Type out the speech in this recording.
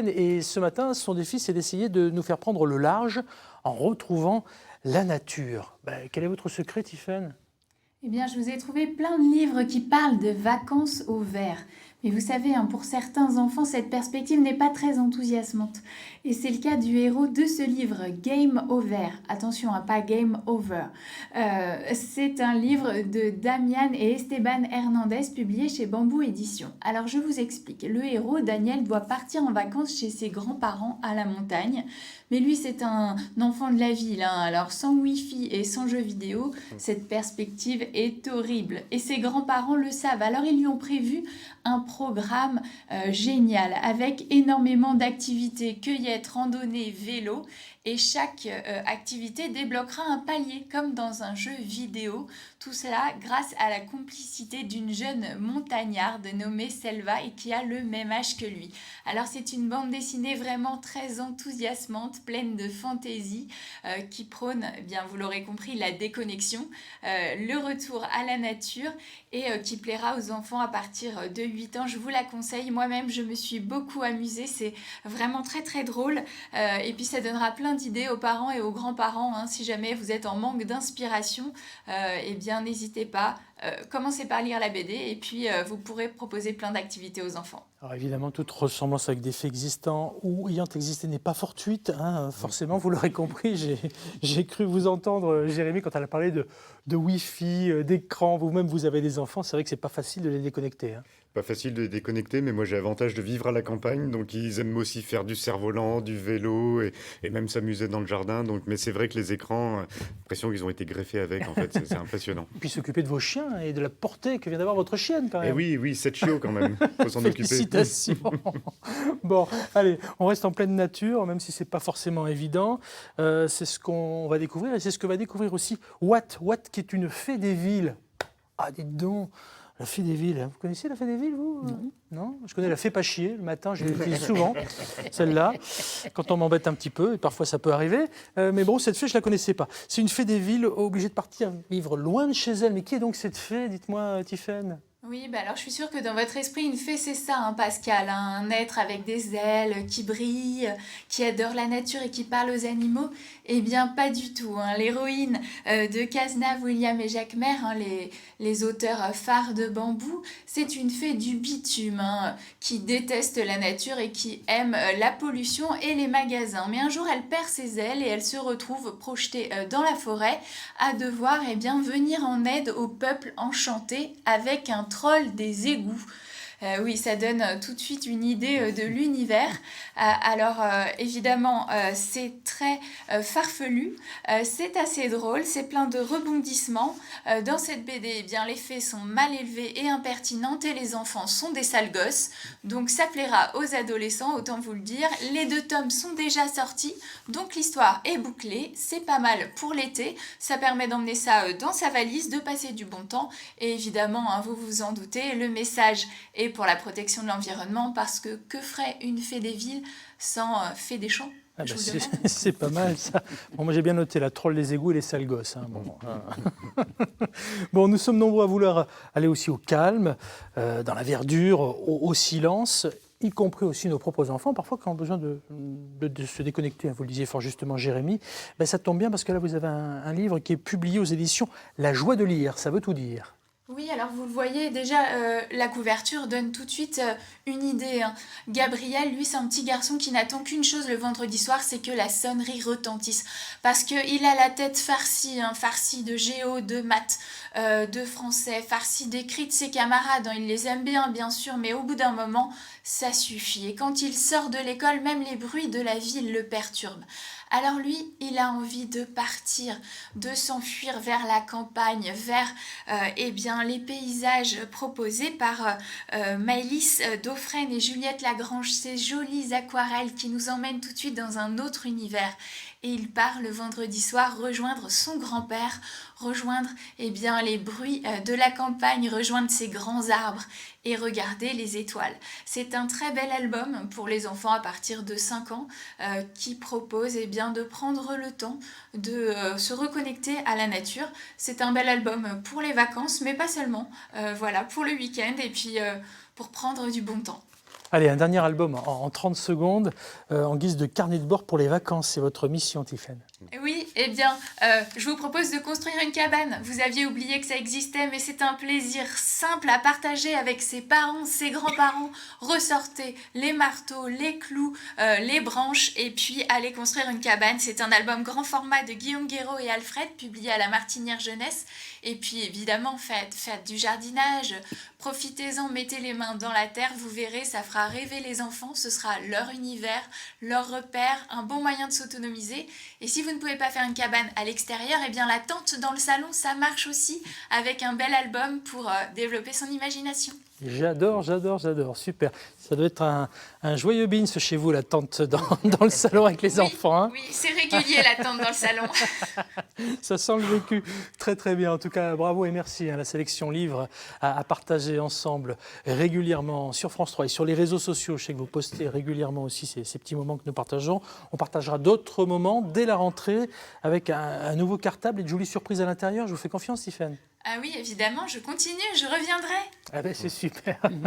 Tiffaine. Et ce matin, son défi, c'est d'essayer de nous faire prendre le large en retrouvant la nature. Quel est votre secret, Tiffaine ? Eh bien, je vous ai trouvé plein de livres qui parlent de vacances au vert. Mais vous savez, pour certains enfants, cette perspective n'est pas très enthousiasmante. Et c'est le cas du héros de ce livre, Game Over. Attention, pas Game Over. C'est un livre de Damian et Esteban Hernandez, publié chez Bambou Éditions. Alors, je vous explique. Le héros, Daniel, doit partir en vacances chez ses grands-parents à la montagne. Mais lui, c'est un enfant de la ville. Alors, sans Wi-Fi et sans jeux vidéo, cette perspective est horrible. Et ses grands-parents le savent. Alors, ils lui ont prévu un programme génial avec énormément d'activités, cueillette, randonnée, vélo. Et chaque activité débloquera un palier, comme dans un jeu vidéo. Tout cela grâce à la complicité d'une jeune montagnarde nommée Selva et qui a le même âge que lui. Alors c'est une bande dessinée vraiment très enthousiasmante, pleine de fantaisie, qui prône, bien vous l'aurez compris, la déconnexion, le retour à la nature et qui plaira aux enfants à partir de 8 ans. Je vous la conseille, moi-même je me suis beaucoup amusée, c'est vraiment très très drôle et puis ça donnera plein d'idées aux parents et aux grands-parents. Si jamais vous êtes en manque d'inspiration, eh bien n'hésitez pas, commencez par lire la BD et puis vous pourrez proposer plein d'activités aux enfants. Alors évidemment, toute ressemblance avec des faits existants ou ayant existé n'est pas fortuite. Forcément, vous l'aurez compris, j'ai cru vous entendre, Jérémy, quand elle a parlé de Wi-Fi, d'écran. Vous-même, vous avez des enfants, c'est vrai que c'est pas facile de les déconnecter. Pas facile de les déconnecter, mais moi j'ai l'avantage de vivre à la campagne, donc ils aiment aussi faire du cerf-volant, du vélo et même s'amuser dans le jardin. Mais c'est vrai que les écrans, l'impression qu'ils ont été greffés avec, en fait, c'est impressionnant. Et puis s'occuper de vos chiens et de la portée que vient d'avoir votre chienne quand même. Et oui, 7 chiots quand même, faut s'en occuper. Félicitations. Bon, allez, on reste en pleine nature, même si c'est pas forcément évident. C'est ce qu'on va découvrir et c'est ce que va découvrir aussi Watt, qui est une fée des villes. Ah, dites donc. La fée des villes, vous connaissez la fée des villes, vous ? Non. Je connais la fée pas chier, le matin, je l'utilise souvent, celle-là, quand on m'embête un petit peu, et parfois ça peut arriver. Mais bon, cette fée, je ne la connaissais pas. C'est une fée des villes obligée de partir vivre loin de chez elle. Mais qui est donc cette fée ? Dites-moi, Tiffaine. Oui, alors je suis sûre que dans votre esprit, une fée, c'est ça, Pascal, un être avec des ailes, qui brille, qui adore la nature et qui parle aux animaux. Eh bien, pas du tout. L'héroïne de Cazenave, William et Jacques Maire, les auteurs phares de Bambou, c'est une fée du bitume, qui déteste la nature et qui aime la pollution et les magasins. Mais un jour, elle perd ses ailes et elle se retrouve projetée dans la forêt à devoir venir en aide au peuple enchanté avec un troll des égouts. Oui, ça donne tout de suite une idée de l'univers. Alors, évidemment, c'est très farfelu, c'est assez drôle, c'est plein de rebondissements. Dans cette BD, les fées sont mal élevées et impertinentes et les enfants sont des sales gosses. Donc, ça plaira aux adolescents, autant vous le dire. Les 2 tomes sont déjà sortis, donc l'histoire est bouclée. C'est pas mal pour l'été. Ça permet d'emmener ça dans sa valise, de passer du bon temps. Et évidemment, vous vous en doutez, le message est pour la protection de l'environnement, parce que ferait une fée des villes sans fée des champs ? C'est pas mal ça. Bon, moi j'ai bien noté la troll des égouts et les sales gosses. Bon, nous sommes nombreux à vouloir aller aussi au calme, dans la verdure, au silence, y compris aussi nos propres enfants, parfois qui ont besoin de se déconnecter. Vous le disiez fort justement, Jérémy. Ça tombe bien parce que là vous avez un livre qui est publié aux éditions La Joie de lire, ça veut tout dire. Oui, alors vous le voyez, déjà, la couverture donne tout de suite une idée. Gabriel, lui, c'est un petit garçon qui n'attend qu'une chose le vendredi soir, c'est que la sonnerie retentisse. Parce qu'il a la tête farcie, farcie de géo, de maths, de français, farcie d'écrit de ses camarades. Il les aime bien sûr, mais au bout d'un moment, ça suffit. Et quand il sort de l'école, même les bruits de la ville le perturbent. Alors lui, il a envie de partir, de s'enfuir vers la campagne, vers les paysages proposés par Maëlys Dauphren et Juliette Lagrange, ces jolies aquarelles qui nous emmènent tout de suite dans un autre univers. Et il part le vendredi soir rejoindre son grand-père, rejoindre les bruits de la campagne, rejoindre ses grands arbres et regarder les étoiles. C'est un très bel album pour les enfants à partir de 5 ans qui propose de prendre le temps de se reconnecter à la nature. C'est un bel album pour les vacances, mais pas seulement. Pour le week-end et puis pour prendre du bon temps. Allez, un dernier album en 30 secondes, en guise de carnet de bord pour les vacances. C'est votre mission, Tiffaine. Oui, eh bien, je vous propose de construire une cabane. Vous aviez oublié que ça existait, mais c'est un plaisir simple à partager avec ses parents, ses grands-parents. Ressortez les marteaux, les clous, les branches, et puis allez construire une cabane. C'est un album grand format de Guillaume Guéraud et Alfred, publié à la Martinière Jeunesse. Et puis, évidemment, faites du jardinage. Profitez-en, mettez les mains dans la terre. Vous verrez, ça fera rêver les enfants. Ce sera leur univers, leur repère, un bon moyen de s'autonomiser. Et si vous ne pouvez pas faire une cabane à l'extérieur, eh bien la tente dans le salon, ça marche aussi, avec un bel album pour développer son imagination. J'adore, super. Ça doit être un joyeux beans chez vous, la tente dans le salon avec les enfants. Hein. Oui, c'est régulier la tente dans le salon. Ça sent le vécu. Très très bien. En tout cas, bravo et merci. La sélection livre à partager ensemble régulièrement sur France 3 et sur les réseaux sociaux. Je sais que vous postez régulièrement aussi ces petits moments que nous partageons. On partagera d'autres moments dès la rentrée avec un nouveau cartable et de jolies surprises à l'intérieur. Je vous fais confiance, Tiffaine. Ah oui, évidemment, je continue, je reviendrai. Ah ben c'est super.